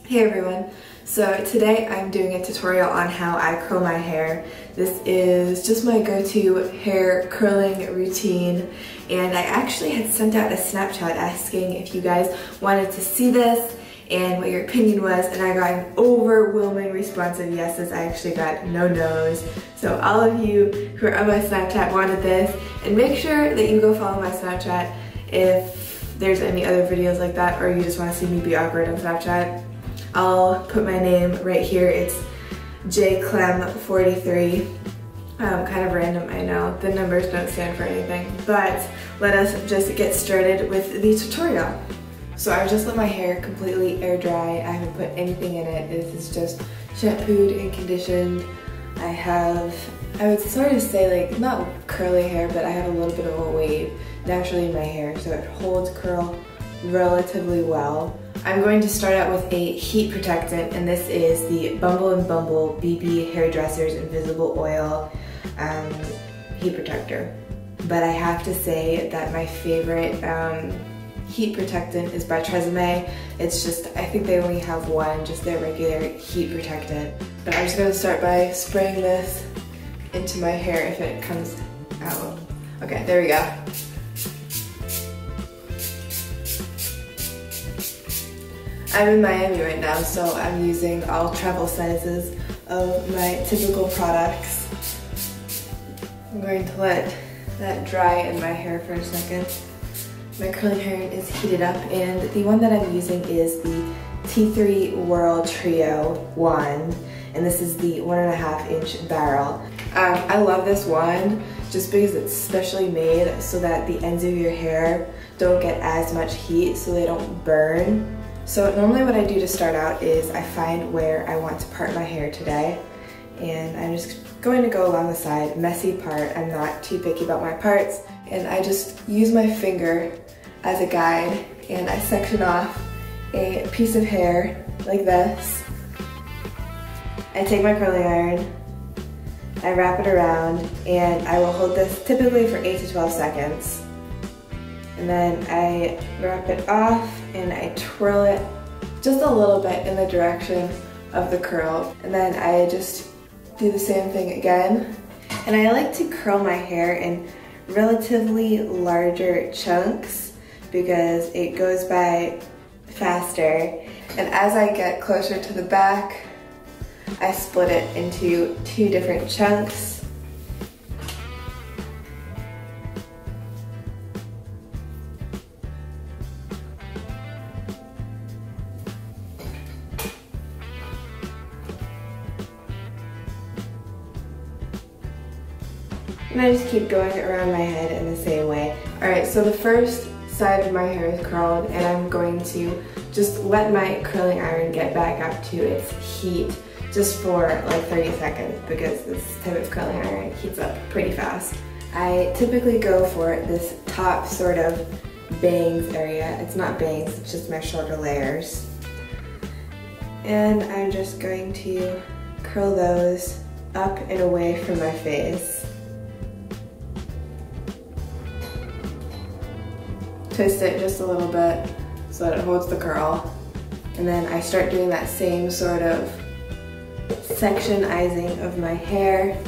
Hey everyone, so today I'm doing a tutorial on how I curl my hair. This is just my go-to hair curling routine, and I actually had sent out a Snapchat asking if you guys wanted to see this and what your opinion was, and I got an overwhelming response of yeses. I actually got no nos. So all of you who are on my Snapchat wanted this, and make sure that you go follow my Snapchat if there's any other videos like that, or you just want to see me be awkward on Snapchat. I'll put my name right here. It's jclem43. Kind of random, I know. The numbers don't stand for anything, but let us just get started with the tutorial. So I just let my hair completely air dry. I haven't put anything in it. This is just shampooed and conditioned. I would sort of say, like, not curly hair, but I have a little bit of a wave naturally in my hair, so it holds curl relatively well. I'm going to start out with a heat protectant, and this is the Bumble & Bumble BB Hairdresser's Invisible Oil heat protector. But I have to say that my favorite heat protectant is by Tresemme. It's just, I think they only have one, just their regular heat protectant. But I'm just going to start by spraying this into my hair if it comes out. Okay, there we go. I'm in Miami right now, so I'm using all travel sizes of my typical products. I'm going to let that dry in my hair for a second. My curling iron is heated up, and the one that I'm using is the T3 Whirl Trio 1, and this is the 1.5 inch barrel. I love this wand just because it's specially made so that the ends of your hair don't get as much heat, so they don't burn. So normally what I do to start out is I find where I want to part my hair today, and I'm just going to go along the side, messy part. I'm not too picky about my parts, and I just use my finger as a guide, and I section off a piece of hair like this. I take my curling iron, I wrap it around, and I will hold this typically for 8 to 12 seconds. And then I wrap it off and I twirl it just a little bit in the direction of the curl. And then I just do the same thing again. And I like to curl my hair in relatively larger chunks because it goes by faster. And as I get closer to the back, I split it into 2 different chunks. And I just keep going around my head in the same way. Alright, so the first side of my hair is curled, and I'm going to just let my curling iron get back up to its heat just for like 30 seconds because this type of curling iron heats up pretty fast. I typically go for this top sort of bangs area. It's not bangs, it's just my shorter layers. And I'm just going to curl those up and away from my face. Twist it just a little bit so that it holds the curl. And then I start doing that same sort of sectionizing of my hair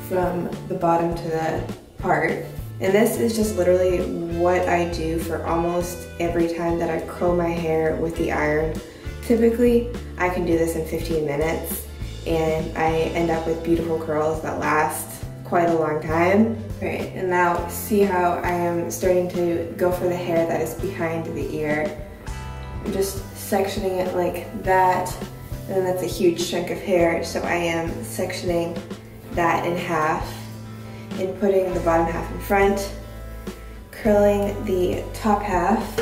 from the bottom to the part. And this is just literally what I do for almost every time that I curl my hair with the iron. Typically, I can do this in 15 minutes and I end up with beautiful curls that last quite a long time. Right, and now see how I am starting to go for the hair that is behind the ear. I'm just sectioning it like that, and that's a huge chunk of hair, so I am sectioning that in half and putting the bottom half in front, curling the top half,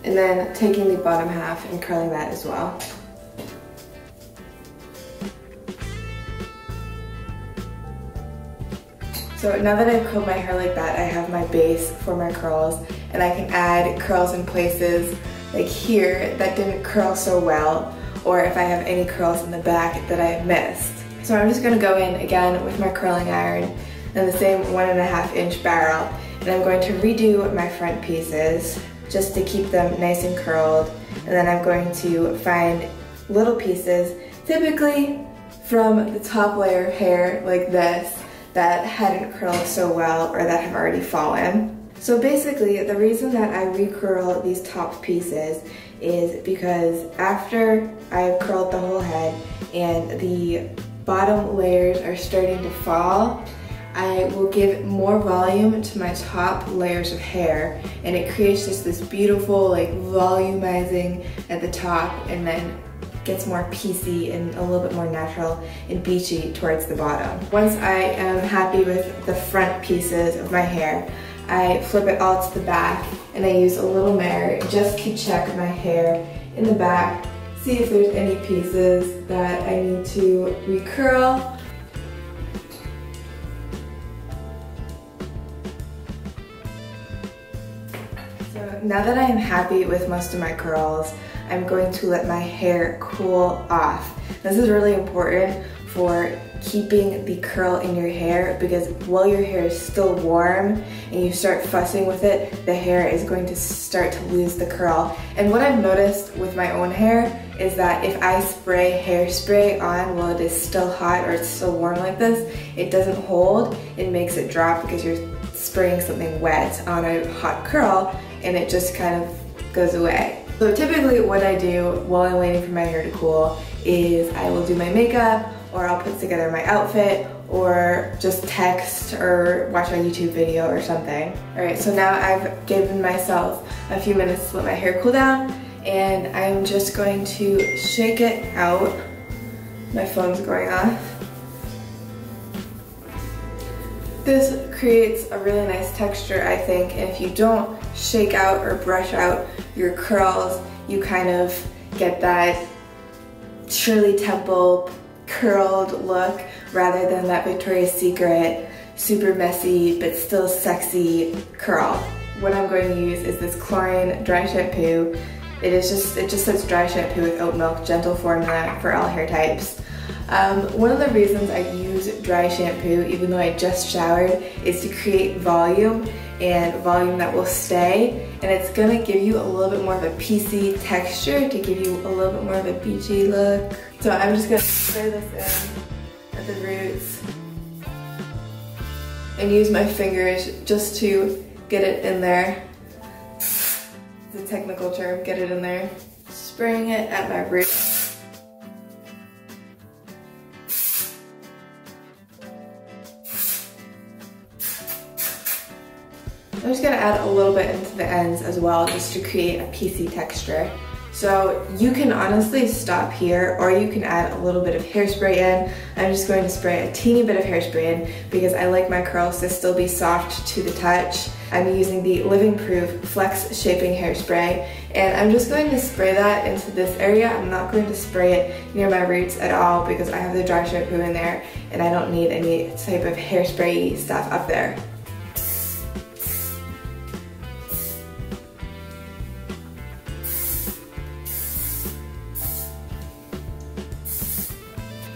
and then taking the bottom half and curling that as well. So now that I've curled my hair like that, I have my base for my curls, and I can add curls in places like here that didn't curl so well, or if I have any curls in the back that I have missed. So I'm just gonna go in again with my curling iron, and the same 1.5 inch barrel. And I'm going to redo my front pieces just to keep them nice and curled. And then I'm going to find little pieces, typically from the top layer of hair like this, that hadn't curled so well or that have already fallen. So basically, the reason that I recurl these top pieces is because after I've curled the whole head and the bottom layers are starting to fall, I will give more volume to my top layers of hair, and it creates just this beautiful like volumizing at the top, and then gets more piecey and a little bit more natural and beachy towards the bottom. Once I am happy with the front pieces of my hair, I flip it all to the back and I use a little mirror just to check my hair in the back, see if there's any pieces that I need to recurl. So now that I am happy with most of my curls, I'm going to let my hair cool off. This is really important for keeping the curl in your hair, because while your hair is still warm and you start fussing with it, the hair is going to start to lose the curl. And what I've noticed with my own hair is that if I spray hairspray on while it is still hot or it's still warm like this, it doesn't hold, it makes it drop because you're spraying something wet on a hot curl and it just kind of goes away. So typically what I do while I'm waiting for my hair to cool is I will do my makeup, or I'll put together my outfit, or just text or watch a YouTube video or something. Alright, so now I've given myself a few minutes to let my hair cool down, and I'm just going to shake it out. My phone's going off. This creates a really nice texture, I think, and if you don't shake out or brush out your curls, you kind of get that Shirley Temple curled look rather than that Victoria's Secret super messy but still sexy curl. What I'm going to use is this chlorine dry shampoo. It just says dry shampoo with oat milk, gentle formula for all hair types. One of the reasons I use dry shampoo, even though I just showered, is to create volume, and volume that will stay, and it's gonna give you a little bit more of a piecey texture to give you a little bit more of a beachy look. So I'm just gonna spray this in at the roots and use my fingers just to get it in there. It's a technical term, get it in there. Spraying it at my roots. I'm just gonna add a little bit into the ends as well, just to create a piecey texture. So you can honestly stop here, or you can add a little bit of hairspray in. I'm just going to spray a teeny bit of hairspray in because I like my curls to still be soft to the touch. I'm using the Living Proof Flex Shaping Hairspray, and I'm just going to spray that into this area. I'm not going to spray it near my roots at all because I have the dry shampoo in there and I don't need any type of hairspray stuff up there.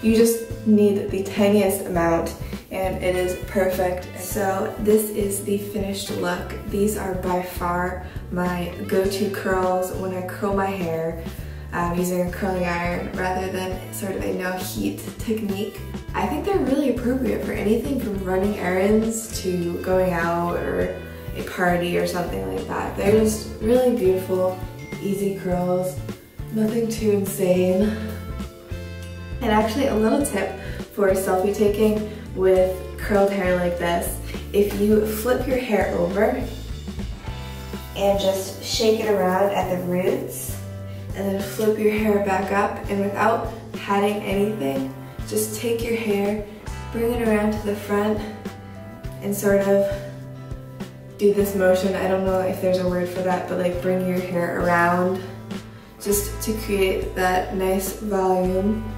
You just need the tiniest amount and it is perfect. So this is the finished look. These are by far my go-to curls when I curl my hair using a curling iron rather than sort of a no heat technique. I think they're really appropriate for anything from running errands to going out or a party or something like that. They're just really beautiful, easy curls, nothing too insane. And actually, a little tip for selfie taking with curled hair like this: if you flip your hair over and just shake it around at the roots and then flip your hair back up, and without patting anything, just take your hair, bring it around to the front and sort of do this motion. I don't know if there's a word for that, but like bring your hair around just to create that nice volume.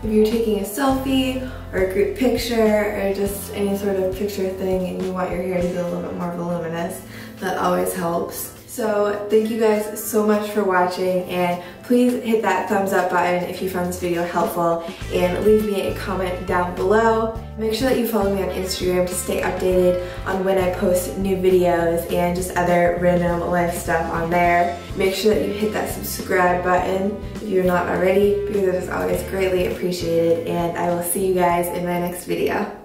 If you're taking a selfie or a group picture or just any sort of picture thing and you want your hair to be a little bit more voluminous, that always helps. So thank you guys so much for watching, and please hit that thumbs up button if you found this video helpful, and leave me a comment down below. Make sure that you follow me on Instagram to stay updated on when I post new videos and just other random life stuff on there. Make sure that you hit that subscribe button if you're not already, because it is always greatly appreciated, and I will see you guys in my next video.